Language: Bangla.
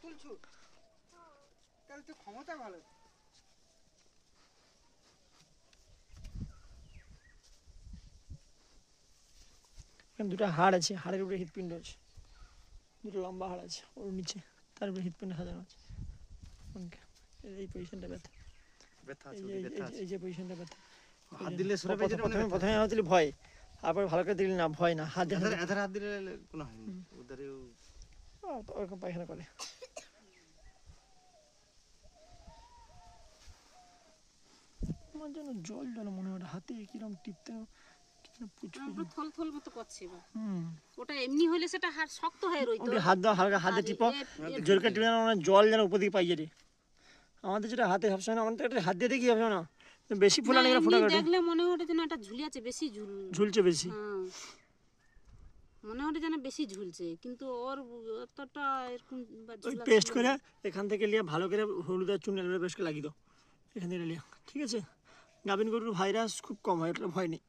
তুলছু তাহলে তো ক্ষমতা ভালো। দুটো হাড় আছে, হাড়ের উপরে হৃৎপিণ্ড আছে, দুটো লম্বা হাড় আছে ওর নিচে, তার উপরে হৃৎপিণ্ড সাজানো আছে। এই পজিশনটা ব্যথা, এই যে পজিশনটা ব্যথা। হাত দিলে সরে পেয়ে যেতে প্রথমে হাত দিলে ভয়, তারপর ভালো করে দিলে না ভয় না, হাত দিয়ে হাত দিলে কোনো হয় না, ওদারেও ওরকম পায়খানা করে। আমার যেন জল জল মনে হয়, হাতে কিরকম টিপতে থল থল মতো করছে। ওটা এমনি হলে সেটা হাড় শক্ত হয়ে রইতো। হাত দাও, হালকা হাতে টিপো, জোর করে টিপে না, জল যেন উপর দিকে পাইয়ে রে। আমাদের যেটা হাতে সবসময় না, আমাদের একটা হাত দিয়ে দেখি হবে না, বেশি ফুলা নেই, ফুটা কাটে দেখলে মনে হয় যেন এটা ঝুলে আছে, বেশি ঝুলছে বেশি, মনে হয় যেন বেশি ঝুলছে, কিন্তু ওর অতটা এরকম ওই পেস্ট করে এখান থেকে নিয়ে ভালো করে হলুদ আর চুন পেস্ট করে লাগিয়ে দাও এখান থেকে নিয়ে, ঠিক আছে? গাভিন গরুর ভাইরাস খুব কম হয়, এটা ভয় নেই।